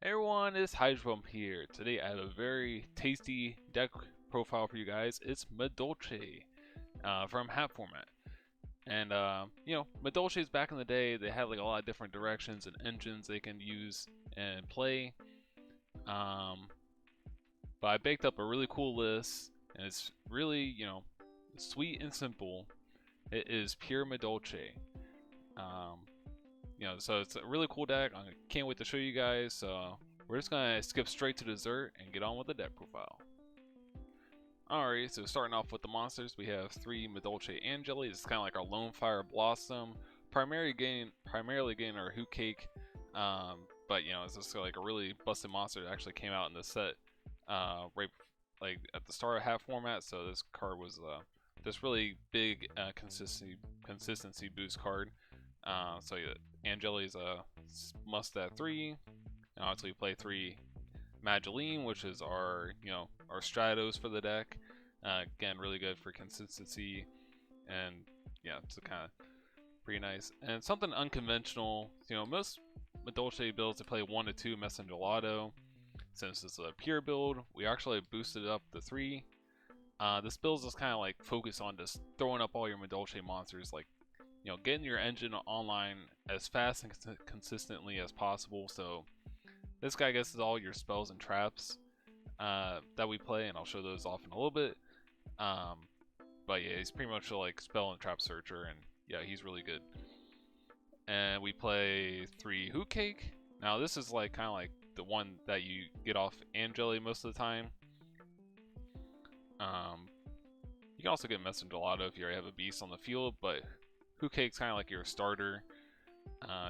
Hey everyone, it's Hydrobump here. Today I have a very tasty deck profile for you guys. It's Madolche from Hat Format. And, Madolche's back in the day, they had like a lot of different directions and engines they can use and play. But I baked up a really cool list, and it's really, sweet and simple. It is pure Madolche. So it's a really cool deck. I can't wait to show you guys. So we're just gonna skip straight to dessert and get on with the deck profile. Alright, so starting off with the monsters, we have 3 Madolche Angeli. It's kind of like our Lone Fire Blossom. Primarily getting our Hoot Cake, but it's just like a really busted monster that actually came out in the set right like at the start of Hat Format. So this card was this really big consistency boost card. So yeah, Angeli's a must at 3. And obviously we play 3 Madolche, which is our our Stratos for the deck. Again, really good for consistency, and yeah, it's kind of pretty nice. And something unconventional, most Madolche builds to play 1 to 2 Messengelado. Since it's a pure build, we actually boosted it up to 3. This build is just kind of like focused on just throwing up all your Madolche monsters, like getting your engine online as fast and consistently as possible. So this guy gets all your spells and traps that we play, and I'll show those off in a little bit. But yeah, he's pretty much a like spell and trap searcher, and yeah, he's really good. And we play 3 Hoot Cake. Now this is like kind of like the one that you get off Angeli most of the time. You can also get Messengelado if you already have a beast on the field, but Hoot Cake's kind of like your starter,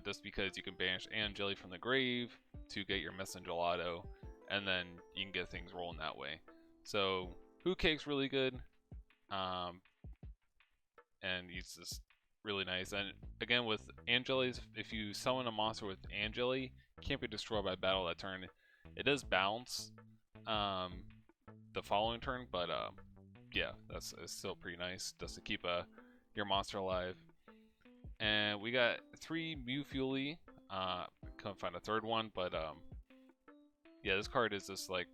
just because you can banish Angeli from the grave to get your Messengelado, and then you can get things rolling that way. So Hoot Cake's really good, and he's just really nice. And again, with Angeli's, if you summon a monster with Angeli, it can't be destroyed by battle that turn. It does bounce the following turn, but yeah, it's still pretty nice just to keep your monster alive. And we got 3 Mew Fuely. Couldn't find a third one, but yeah, this card is just like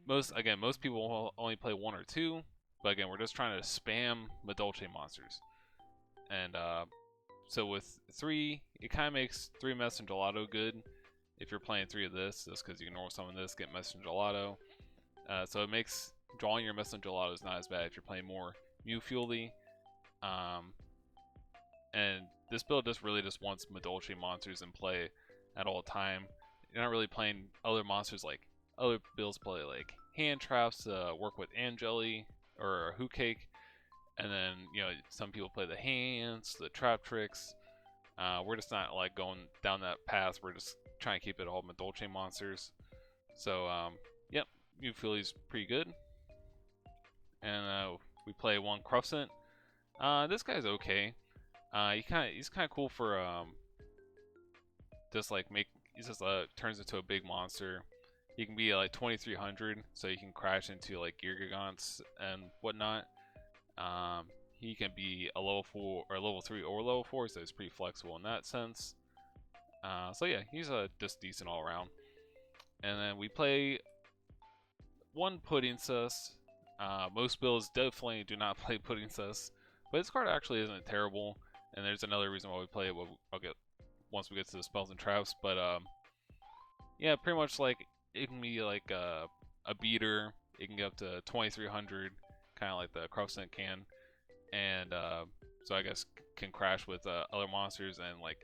most people will only play 1 or 2, but again, we're just trying to spam Madolche monsters. And so with 3, it kind of makes 3 Messengelado good if you're playing 3 of this, just because you can normal summon this, get Messengelado. So it makes drawing your Messengelados not as bad if you're playing more Mew Fuely. And this build just really just wants Madolche monsters in play at all time. You're not really playing other monsters like other builds play like hand traps, work with Angeli or Hoot Cake, and then some people play the hands, the trap tricks. We're just not like going down that path. We're just trying to keep it all Madolche monsters. So yep, Mew Fuely's pretty good. And we play 1 Cruffsent. This guy's okay. He's kind of cool for just like he just turns into a big monster. He can be like 2300, so you can crash into like Gear Gigants and whatnot. He can be a level 4 or level 3 or level 4, so he's pretty flexible in that sense. So yeah, he's just decent all around. And then we play 1 Pudding Sus. Most builds definitely do not play Pudding Sus, but this card actually isn't terrible. And there's another reason why we play it. I'll get once we get to the spells and traps. But yeah, pretty much like it can be like a beater. It can get up to 2300, kind of like the Cruffsent can, and so I guess can crash with other monsters. And like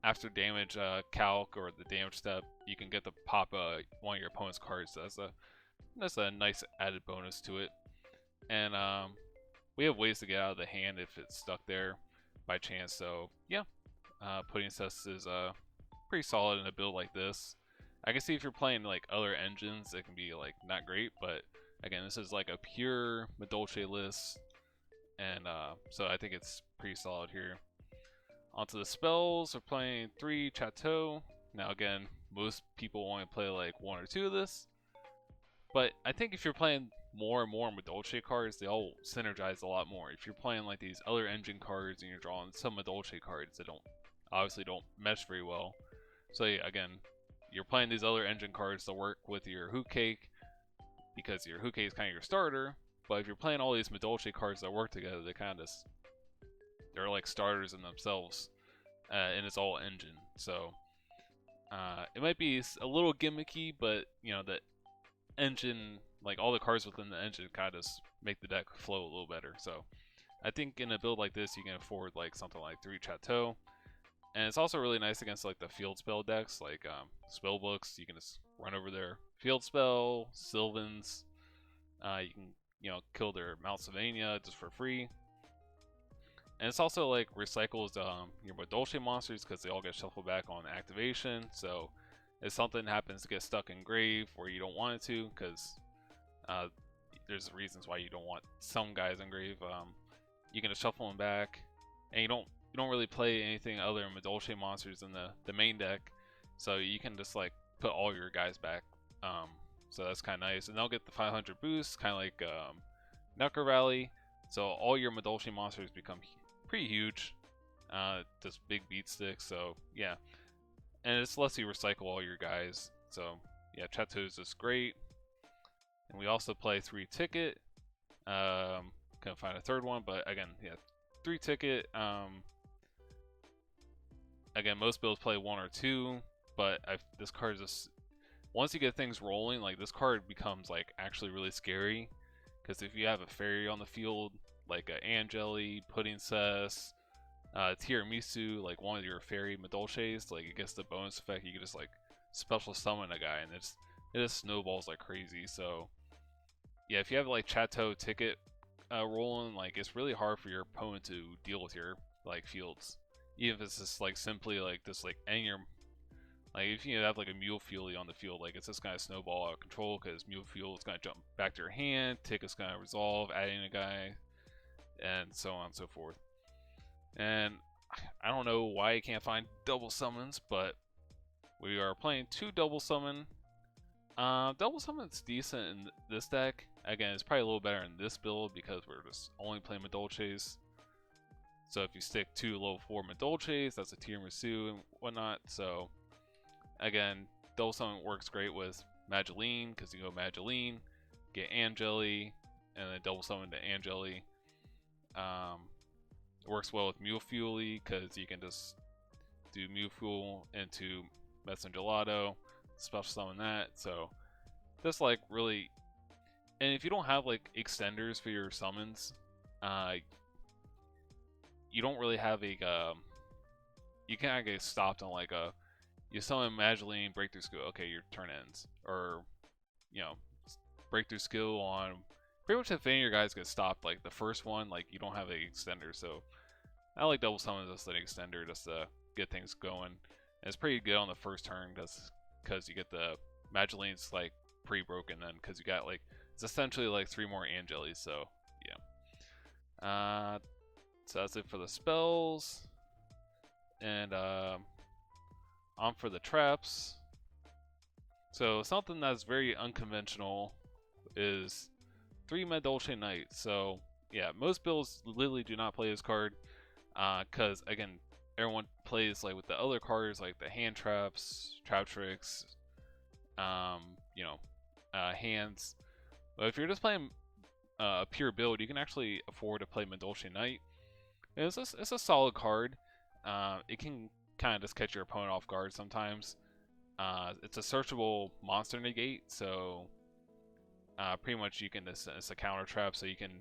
after damage calc or the damage step, you can get to pop one of your opponent's cards. So that's a nice added bonus to it. And we have ways to get out of the hand if it's stuck there by chance. So yeah, Pudding Sus is pretty solid in a build like this. I can see if you're playing like other engines, it can be like not great, but again, this is like a pure Madolche list, and so I think it's pretty solid here. Onto the spells, we're playing 3 Chateau. Now again, most people only play like 1 or 2 of this, but I think if you're playing more and more Madolche cards, they all synergize a lot more. If you're playing like these other engine cards and you're drawing some Madolche cards that obviously don't mesh very well. So yeah, again, you're playing these other engine cards to work with your Hoot Cake, because your Hoot Cake is kind of your starter. But if you're playing all these Madolche cards that work together, they're like starters in themselves, and it's all engine. So it might be a little gimmicky, but you know, the engine, like all the cards within the engine, kind of make the deck flow a little better. So I think in a build like this, you can afford like something like 3 Chateau. And it's also really nice against like the field spell decks, like spell books. You can just run over their field spell, Sylvans. You can, you know, kill their Mount Sylvania just for free. And it's also like recycles your Madolche monsters because they all get shuffled back on activation. So if something happens to get stuck in grave or you don't want it to, because there's reasons why you don't want some guys in grave, you can just shuffle them back, and you don't really play anything other than Madolche monsters in the main deck, so you can just like put all your guys back. So that's kind of nice, and they'll get the 500 boost, kind of like Knucker Valley. So all your Madolche monsters become pretty huge, just big beat sticks. So yeah, and it's lets you recycle all your guys. So yeah, Chateau is just great. And we also play 3 ticket. Couldn't find a third one, but again, yeah, 3 ticket. Again, most builds play 1 or 2, but this card just, once you get things rolling, like this card becomes like actually really scary. Because if you have a fairy on the field, like a Angeli, Pudding Cess, Tiramisu, like one of your fairy Madolches, like it gets the bonus effect, you can just like special summon a guy, and it just snowballs like crazy. So yeah, if you have like Chateau ticket rolling, like it's really hard for your opponent to deal with your like fields. Even if it's just like simply like this, like and your, like if you have like a Mule Fury on the field, like it's just gonna snowball out of control because Mule Fury is gonna jump back to your hand, Ticket's gonna resolve, adding a guy, and so on and so forth. And I don't know why you can't find double summons, but we are playing 2 double summon. Double summon's decent in this deck. Again, it's probably a little better in this build because we're just only playing Madolches. So if you stick 2 level 4 Madolches, that's a Tiramisu and whatnot. So again, double summon works great with Madolche because you go Madolche, get Angeli, and then double summon to Angeli. It works well with Mule Fury because you can just do Mule Fuel into Messenger Gelato, special summon that. So that's like really, and if you don't have like extenders for your summons, you don't really have a you can't get stopped on like a, you summon Madolche, breakthrough skill, okay, your turn ends, or you know, breakthrough skill on pretty much if any of your guys get stopped, like the first one, like you don't have an extender. So I like double summon just an extender just to get things going. And it's pretty good on the first turn because you get the Madolche's like pre-broken then, because you got like, it's essentially like 3 more Angelis. So yeah. So that's it for the spells. And on for the traps. So something that's very unconventional is 3 Madolche Knight. So yeah, most builds literally do not play this card because again, everyone plays like with the other cards like the hand traps, trap tricks, you know, hands. But if you're just playing a pure build, you can actually afford to play Madolche Knight. It's a solid card. It can kind of just catch your opponent off guard sometimes. It's a searchable monster negate, so pretty much you can just, it's a counter trap, so you can,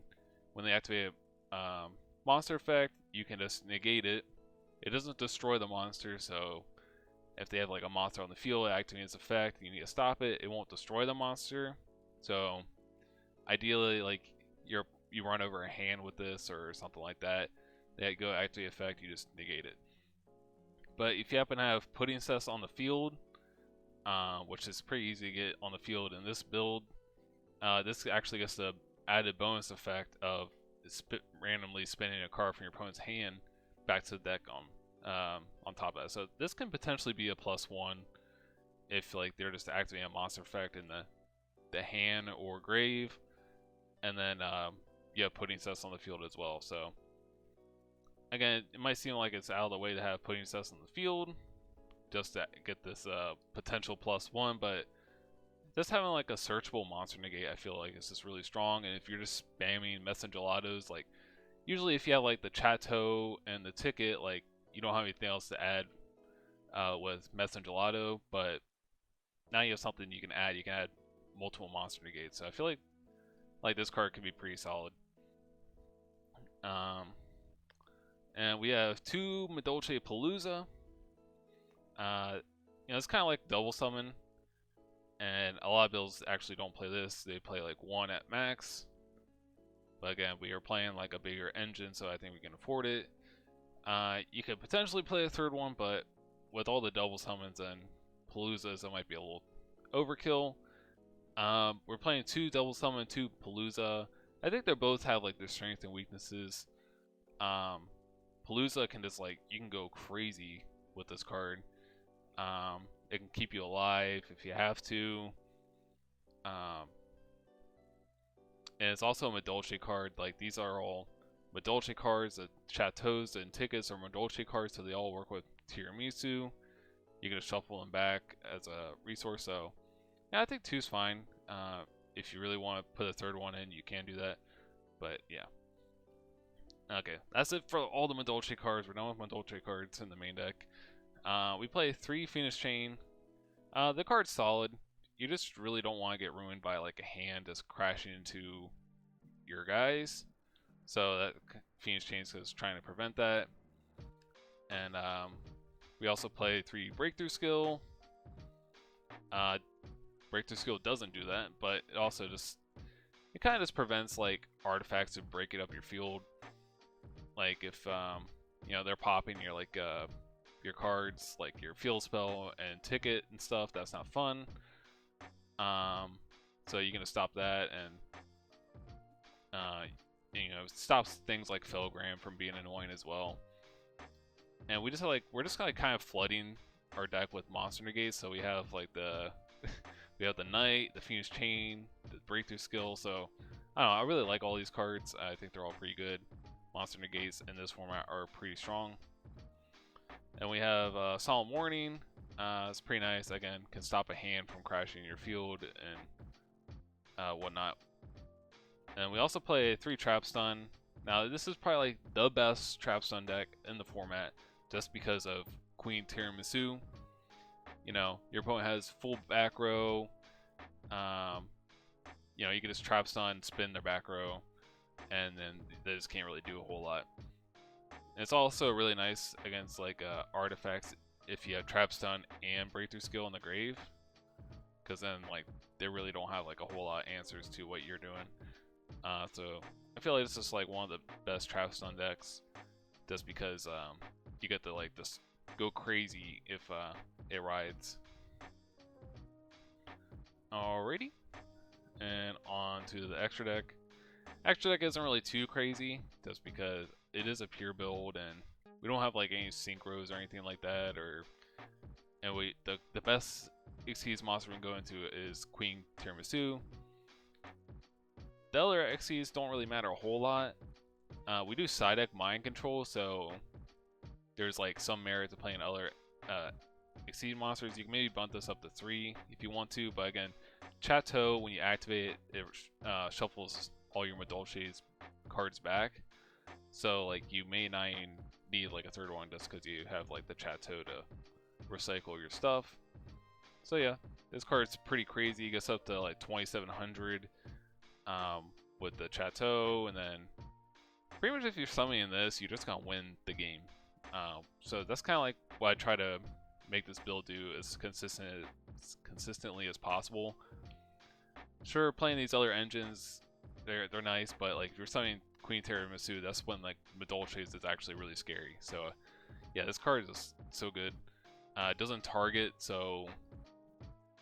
when they activate a monster effect, you can just negate it. It doesn't destroy the monster, so if they have like a monster on the field activating its effect, you need to stop it. It won't destroy the monster. So ideally, like you run over a hand with this or something like that. They go activate effect, you just negate it. But if you happen to have Pudding Cess on the field, which is pretty easy to get on the field in this build, this actually gets the added bonus effect of randomly spinning a card from your opponent's hand back to the deck on top of that. So this can potentially be a +1 if like they're just activating a monster effect in the hand or grave, and then you have Pudding Cess on the field as well. So again, it might seem like it's out of the way to have Pudding Cess on the field just to get this potential +1, but just having like a searchable monster negate, I feel like is just really strong. And if you're just spamming Messengelados, like usually if you have like the Chateau and the ticket, like you don't have anything else to add with Messengelado, but now you have something you can add. You can add multiple monster negates, so I feel like this card could be pretty solid. And we have 2 Madolche Palooza. It's kind of like double summon, and a lot of builds actually don't play this. They play like 1 at max. But again, we are playing like a bigger engine, so I think we can afford it. You could potentially play a 3rd one, but with all the double summons and Paloozas, that might be a little overkill. We're playing 2 double summon, 2 Palooza. I think they both have like their strengths and weaknesses. Palooza can just like, you can go crazy with this card. It can keep you alive if you have to. And it's also a Madolche card. Like, these are all Madolche cards. The Chateaus and tickets are Madolche cards, so they all work with Tiramisu. You can just shuffle them back as a resource. So yeah, I think 2's fine. If you really want to put a 3rd one in, you can do that. But yeah. Okay, that's it for all the Madolche cards. We're done with Madolche cards in the main deck. We play 3 Phoenix Chain. The card's solid. You just really don't want to get ruined by like a hand just crashing into your guys. So that Phoenix Chain is trying to prevent that. And we also play 3 Breakthrough Skill. Breakthrough Skill doesn't do that, but it also just, it kind of just prevents like artifacts to break it up your field. Like if they're popping your like your cards, like your field spell and ticket and stuff, that's not fun. So you're gonna stop that, and it stops things like Filigram from being annoying as well. And we're just kind of flooding our deck with monster negates. So we have like the we have the Knight, the Phoenix Chain, the Breakthrough Skill. So I don't know, I really like all these cards. I think they're all pretty good. Monster negates in this format are pretty strong. And we have Solemn Warning. It's pretty nice. Again, can stop a hand from crashing in your field and whatnot. And we also play 3 Trap Stun. Now this is probably like the best Trap Stun deck in the format, just because of Queen Tiramisu. Your opponent has full back row. You can just Trap Stun, spin their back row, and then they just can't really do a whole lot. And it's also really nice against like artifacts if you have Trap Stun and Breakthrough Skill in the grave, because then like they really don't have like a whole lot of answers to what you're doing. So I feel like this is like one of the best Trap Stun decks, just because you get to like just go crazy if it rides. Alrighty, and on to the extra deck. Extra deck isn't really too crazy, just because it is a pure build and we don't have like any synchros or anything like that. And the best Xyz monster we can go into is Queen Tiramisu. The other Xyz don't really matter a whole lot. We do side deck Mind Control, so there's like some merit to playing other Xyz monsters. You can maybe bump this up to 3 if you want to, but again, Chateau, when you activate it, it shuffles all your Madolche's cards back. So like you may not even need like a 3rd one just because you have like the Chateau to recycle your stuff. So yeah, this card's pretty crazy. It gets up to like 2,700 with the Chateau, and then pretty much if you're summoning this, you're just gonna win the game. So that's kind of like what I try to make this build do as consistently as possible. Sure, playing these other engines, they're nice, but like if you're summoning Queen Tiramisu, that's when like Madolche's is actually really scary. So yeah, this card is so good. It doesn't target, so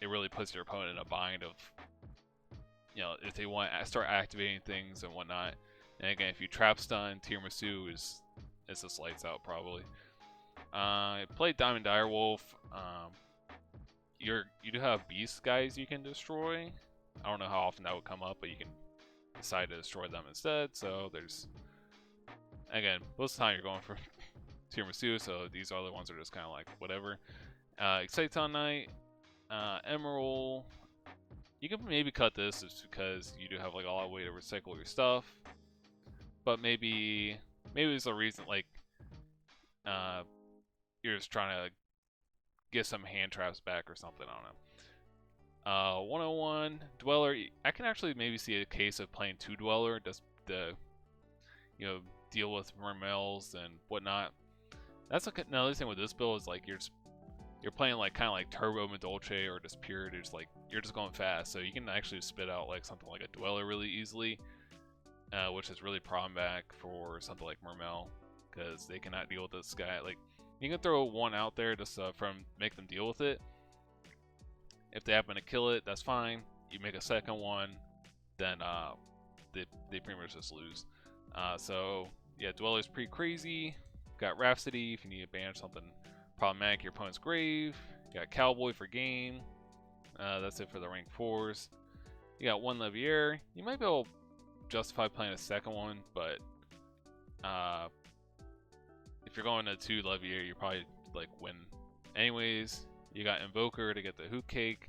it really puts your opponent in a bind of, if they want to start activating things and whatnot. And again, if you Trap Stun, Tiramisu is just lights out probably. Play Diamond Direwolf. You do have beast guys you can destroy. I don't know how often that would come up, but you can decide to destroy them instead. So there's, again, most of the time you're going for Tiramisu, so these other ones are just kind of like whatever. Exciton Knight, Emerald. You can maybe cut this just because you do have like a lot of way to recycle your stuff. But maybe there's a reason like you're just trying to get some hand traps back or something. I don't know. 101 Dweller. I can actually maybe see a case of playing 2 Dweller just to deal with Mermels and whatnot. That's another thing with this build is like you're playing like kind of like Turbo Madolche or just pure. Just like you're just going fast, so you can actually spit out like something like a Dweller really easily, which is really problematic for something like Mermel because they cannot deal with this guy. Like you can throw one out there just from make them deal with it. If they happen to kill it, that's fine. You make a second one, then they pretty much just lose. So yeah, Dweller's pretty crazy. Got Rhapsody if you need to banish something problematic your opponent's grave. You got Cowboy for game. That's it for the rank 4s. You got 1 Levier. You might be able to justify playing a second one, but if you're going to 2 Levier, you probably like win anyways. You got Invoker to get the Hoot Cake.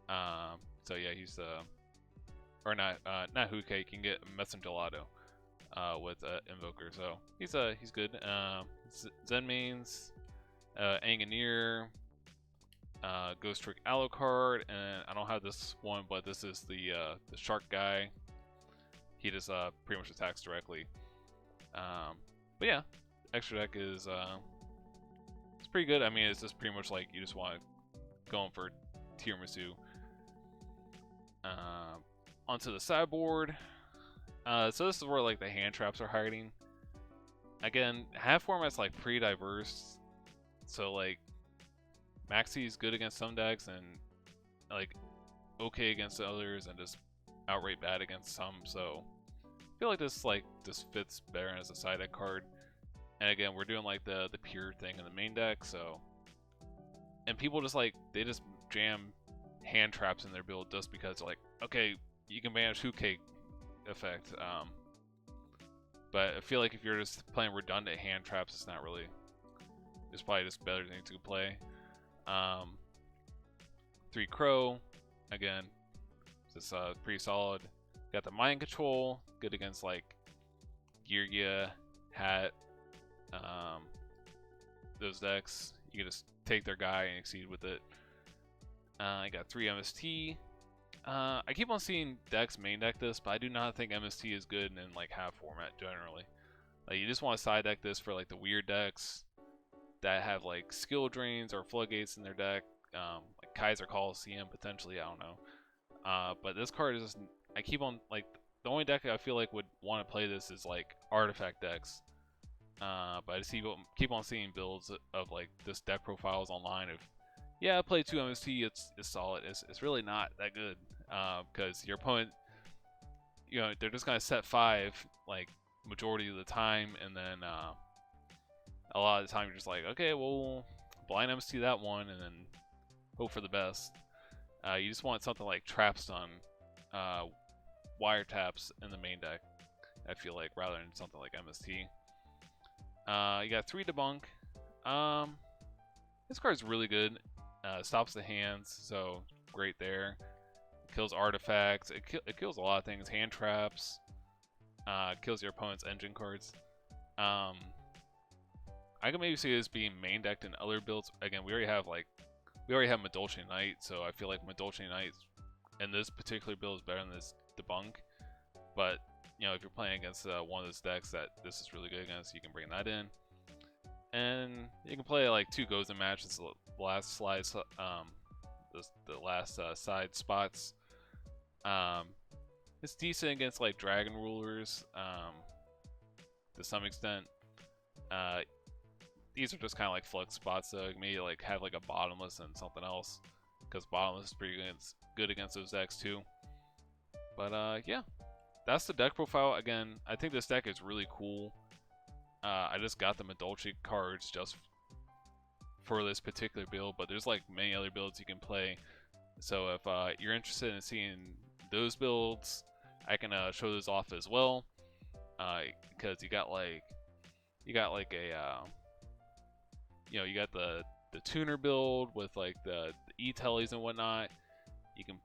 So yeah, he's or not Hoot Cake. You can get Messin Gelato with Invoker, so he's good. Zen mains, Angineer, Ghost Trick Alucard, and I don't have this one, but this is the shark guy. He just pretty much attacks directly. But yeah, extra deck is it's pretty good. I mean, it's just pretty much like you just want to go in for tiramisu. Onto the sideboard. So this is where like the hand traps are hiding. Again, half format's like pretty diverse. So like Maxi is good against some decks and like okay against others and just outright bad against some. So I feel like this fits better as a side deck card. And again, we're doing like the pure thing in the main deck, so and people just like they just jam hand traps in their build just because like okay, you can banish Hoot Cake effect. But I feel like if you're just playing redundant hand traps, it's not really. There's probably just better things to play. 3 Crow, again, just pretty solid. Got the Mind Control, good against like Geargia, Hat, those decks. You can just take their guy and exceed with it. I got 3 MST. I keep on seeing decks main deck this, but I do not think MST is good in like half format generally. Like you just want to side deck this for like the weird decks that have like skill drains or floodgates in their deck, like Kaiser Coliseum potentially. I don't know. But this card is just I keep on like the only deck I feel like would want to play this is like artifact decks. But I keep on seeing builds of like this deck profiles online of yeah, I play 2 MST, it's solid. It's really not that good because your opponent, they're just gonna set 5 like majority of the time, and then a lot of the time you're just like, okay, well, blind MST that one, and then hope for the best. You just want something like Trap Stun, wiretaps in the main deck. I feel like rather than something like MST. You got 3 Debunk. This card's really good. Stops the hands, so great there. Kills artifacts. It kills a lot of things. Hand traps. Kills your opponent's engine cards. I can maybe see this being main decked in other builds. Again, we already have Madolche Knight, so I feel like Madolche Knight in this particular build is better than this Debunk. But if you're playing against one of those decks that this is really good against, you can bring that in. And you can play like 2 Gozen matches, the last slides, the last side spots. It's decent against like Dragon Rulers to some extent. These are just kind of like flex spots, so maybe like have like a Bottomless and something else, because Bottomless is pretty good against those decks too. But yeah, that's the deck profile. Again, I think this deck is really cool. I just got the Madolche cards just for this particular build, but there's like many other builds you can play. So if you're interested in seeing those builds, I can show those off as well. Because you got the the tuner build with like the E-tellies and whatnot. You can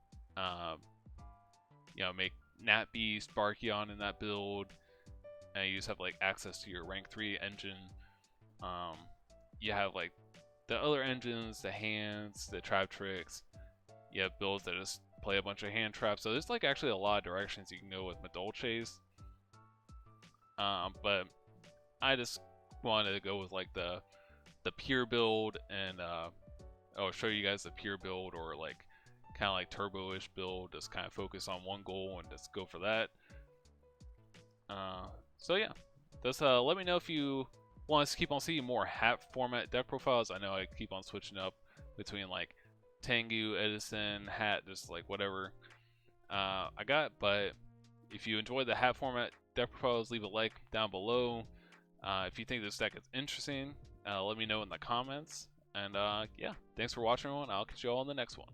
you know, make Nat Beast, Barkion in that build, and you just have like access to your rank 3 engine. You have like the other engines, the hands, the trap tricks. You have builds that just play a bunch of hand traps. So there's like actually a lot of directions you can go with Madolches. But I just wanted to go with like the pure build, and I'll show you guys the pure build, or like kind of like turbo-ish build. Just kind of focus on one goal and just go for that. So yeah, just let me know if you want us to keep on seeing more hat format deck profiles. I know I keep on switching up between like Tengu, Edison, hat, just like whatever I got. But if you enjoyed the hat format deck profiles, leave a like down below. If you think this deck is interesting, let me know in the comments. And yeah, thanks for watching, everyone. I'll catch you all in the next one.